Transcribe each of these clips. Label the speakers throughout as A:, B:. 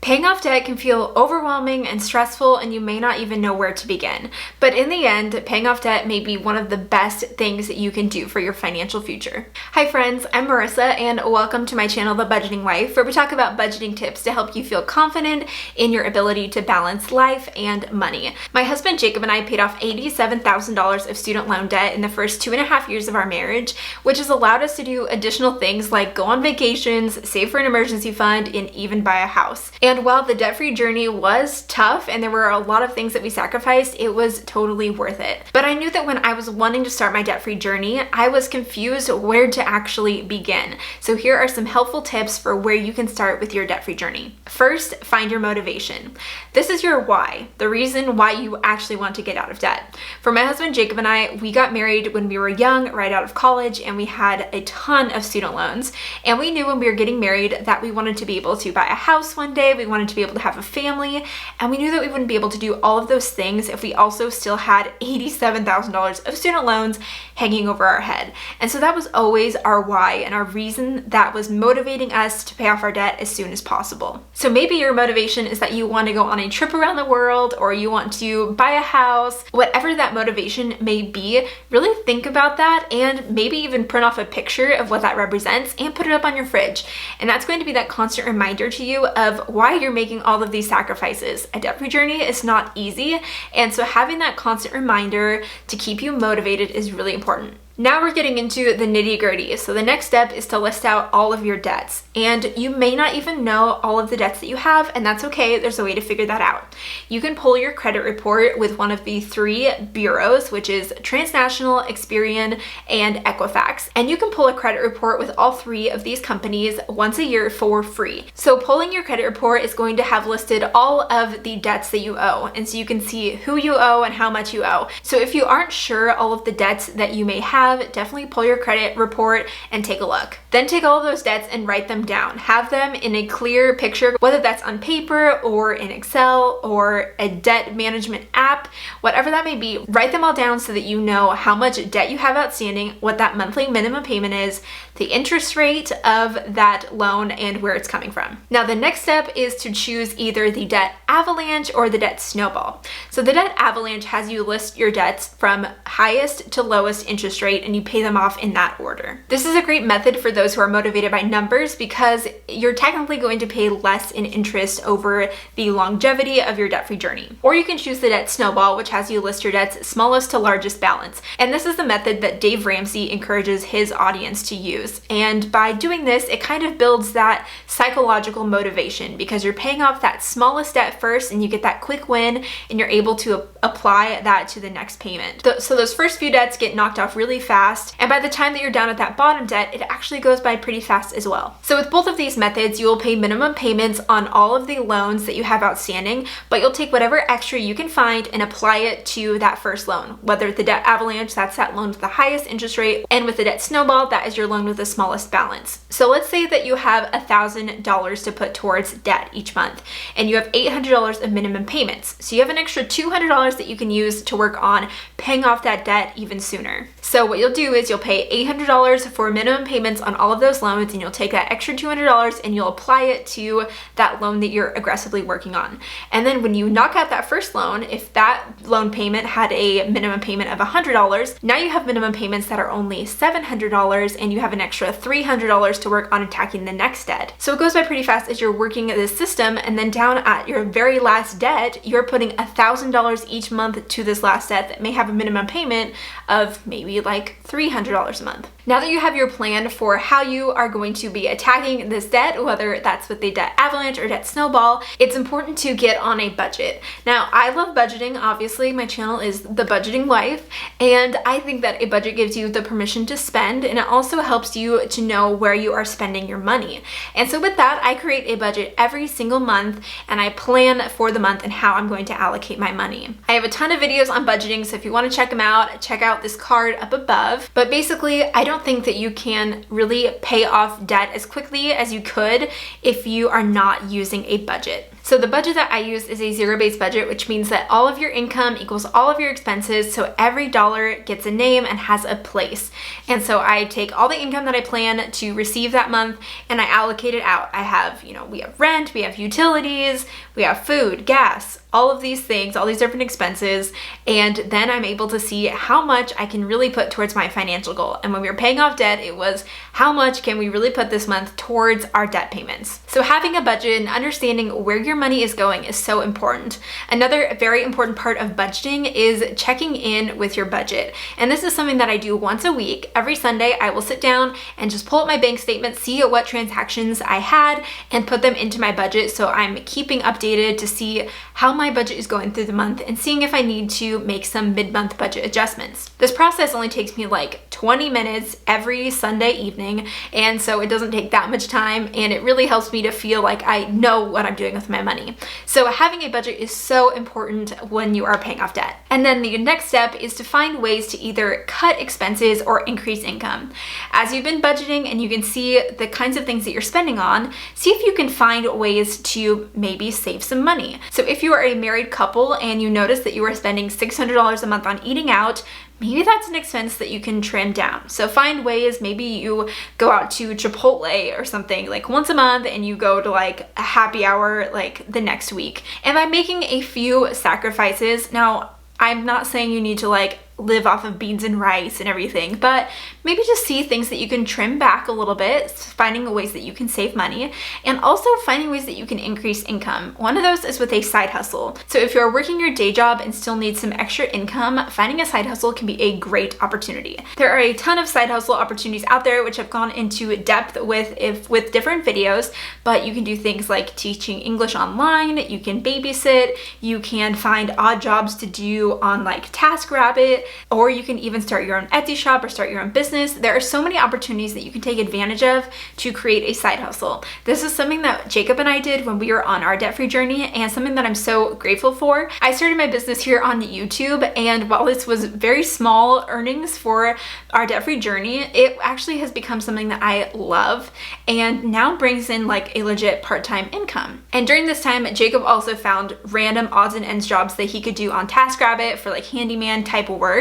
A: Paying off debt can feel overwhelming and stressful, and you may not even know where to begin. But in the end, paying off debt may be one of the best things that you can do for your financial future. Hi friends, I'm Marissa, and welcome to my channel, The Budgeting Wife, where we talk about budgeting tips to help you feel confident in your ability to balance life and money. My husband Jacob and I paid off $87,000 of student loan debt in the first 2.5 years of our marriage, which has allowed us to do additional things like go on vacations, save for an emergency fund, and even buy a house. And while the debt-free journey was tough and there were a lot of things that we sacrificed, it was totally worth it. But I knew that when I was wanting to start my debt-free journey, I was confused where to actually begin. So here are some helpful tips for where you can start with your debt-free journey. First, find your motivation. This is your why, the reason why you actually want to get out of debt. For my husband Jacob and I, we got married when we were young, right out of college, and we had a ton of student loans. And we knew when we were getting married that we wanted to be able to buy a house one day, we wanted to be able to have a family, and we knew that we wouldn't be able to do all of those things if we also still had $87,000 of student loans hanging over our head. And so that was always our why and our reason that was motivating us to pay off our debt as soon as possible. So maybe your motivation is that you want to go on a trip around the world, or you want to buy a house. Whatever that motivation may be, really think about that and maybe even print off a picture of what that represents and put it up on your fridge. And that's going to be that constant reminder to you of why you're making all of these sacrifices. A debt-free journey is not easy, and so having that constant reminder to keep you motivated is really important. Now we're getting into the nitty-gritty. So the next step is to list out all of your debts. And you may not even know all of the debts that you have, and that's okay. There's a way to figure that out. You can pull your credit report with one of the 3 bureaus, which is Transnational, Experian, and Equifax. And you can pull a credit report with all 3 of these companies once a year for free. So pulling your credit report is going to have listed all of the debts that you owe. And so you can see who you owe and how much you owe. So if you aren't sure all of the debts that you may have, definitely pull your credit report and take a look. Then take all of those debts and write them down. Have them in a clear picture, whether that's on paper or in Excel or a debt management app, whatever that may be. Write them all down so that you know how much debt you have outstanding, what that monthly minimum payment is, the interest rate of that loan, and where it's coming from. Now the next step is to choose either the debt avalanche or the debt snowball. So the debt avalanche has you list your debts from highest to lowest interest rate, and you pay them off in that order. This is a great method for those who are motivated by numbers because you're technically going to pay less in interest over the longevity of your debt-free journey. Or you can choose the debt snowball, which has you list your debts smallest to largest balance. And this is the method that Dave Ramsey encourages his audience to use. And by doing this, it kind of builds that psychological motivation because you're paying off that smallest debt first and you get that quick win and you're able to apply that to the next payment. So those first few debts get knocked off really fast, and by the time that you're down at that bottom debt, it actually goes by pretty fast as well. So with both of these methods, you will pay minimum payments on all of the loans that you have outstanding, but you'll take whatever extra you can find and apply it to that first loan. Whether the debt avalanche, that's that loan with the highest interest rate, and with the debt snowball, that is your loan with the smallest balance. So let's say that you have $1,000 to put towards debt each month, and you have $800 of minimum payments. So you have an extra $200 that you can use to work on paying off that debt even sooner. So what you'll do is you'll pay $800 for minimum payments on all of those loans, and you'll take that extra $200 and you'll apply it to that loan that you're aggressively working on. And then when you knock out that first loan, if that loan payment had a minimum payment of $100, now you have minimum payments that are only $700, and you have an extra $300 to work on attacking the next debt. So it goes by pretty fast as you're working this system, and then down at your very last debt, you're putting $1,000 each month to this last debt that may have a minimum payment of maybe like $300 a month. Now that you have your plan for how you are going to be attacking this debt, whether that's with the debt avalanche or debt snowball, it's important to get on a budget. Now, I love budgeting. Obviously, my channel is The Budgeting Wife, and I think that a budget gives you the permission to spend, and it also helps you to know where you are spending your money. And so with that, I create a budget every single month, and I plan for the month and how I'm going to allocate my money. I have a ton of videos on budgeting, so if you want to check them out, check out this card up above. But basically, I don't think that you can really pay off debt as quickly as you could if you are not using a budget. So the budget that I use is a zero-based budget, which means that all of your income equals all of your expenses, so every dollar gets a name and has a place. And so I take all the income that I plan to receive that month and I allocate it out. I have, we have rent, we have utilities, we have food, gas, all of these things, all these different expenses, and then I'm able to see how much I can really put towards my financial goal. And when we were paying off debt, it was how much can we really put this month towards our debt payments. So having a budget and understanding where your money is going is so important. Another very important part of budgeting is checking in with your budget. And this is something that I do once a week. Every Sunday, I will sit down and just pull up my bank statement, see what transactions I had, and put them into my budget. So I'm keeping updated to see how my budget is going through the month and seeing if I need to make some mid-month budget adjustments. This process only takes me like 20 minutes every Sunday evening, and so it doesn't take that much time, and it really helps me to feel like I know what I'm doing with my money. So having a budget is so important when you are paying off debt. And then the next step is to find ways to either cut expenses or increase income. As you've been budgeting and you can see the kinds of things that you're spending on, see if you can find ways to maybe save some money. So if you are a married couple and you notice that you are spending $600 a month on eating out, maybe that's an expense that you can trim down. So find ways, maybe you go out to Chipotle or something like once a month and you go to like a happy hour like the next week. And by making a few sacrifices, now I'm not saying you need to like live off of beans and rice and everything, but maybe just see things that you can trim back a little bit, finding ways that you can save money, and also finding ways that you can increase income. One of those is with a side hustle. So if you're working your day job and still need some extra income, finding a side hustle can be a great opportunity. There are a ton of side hustle opportunities out there, which I've gone into depth with different videos, but you can do things like teaching English online, you can babysit, you can find odd jobs to do on like TaskRabbit, or you can even start your own Etsy shop or start your own business. There are so many opportunities that you can take advantage of to create a side hustle. This is something that Jacob and I did when we were on our debt-free journey, and something that I'm so grateful for. I started my business here on YouTube, and while this was very small earnings for our debt-free journey, it actually has become something that I love and now brings in like a legit part-time income. And during this time, Jacob also found random odds and ends jobs that he could do on TaskRabbit for like handyman type of work.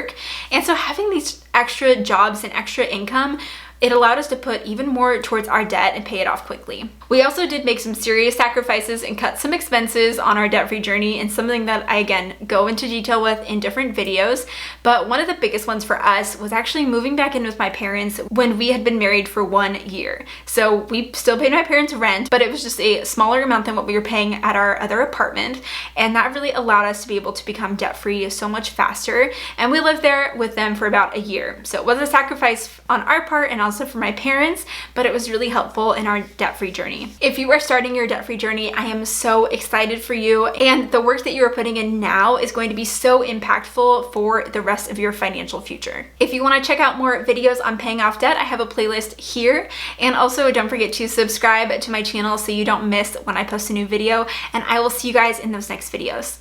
A: And so having these extra jobs and extra income, it allowed us to put even more towards our debt and pay it off quickly. We also did make some serious sacrifices and cut some expenses on our debt-free journey, and something that I again go into detail with in different videos. But one of the biggest ones for us was actually moving back in with my parents when we had been married for 1 year. So we still paid my parents rent, but it was just a smaller amount than what we were paying at our other apartment. And that really allowed us to be able to become debt-free so much faster. And we lived there with them for about a year. So it was a sacrifice on our part and also for my parents, but it was really helpful in our debt-free journey. If you are starting your debt-free journey, I am so excited for you, and the work that you are putting in now is going to be so impactful for the rest of your financial future. If you want to check out more videos on paying off debt, I have a playlist here, and also don't forget to subscribe to my channel so you don't miss when I post a new video, and I will see you guys in those next videos.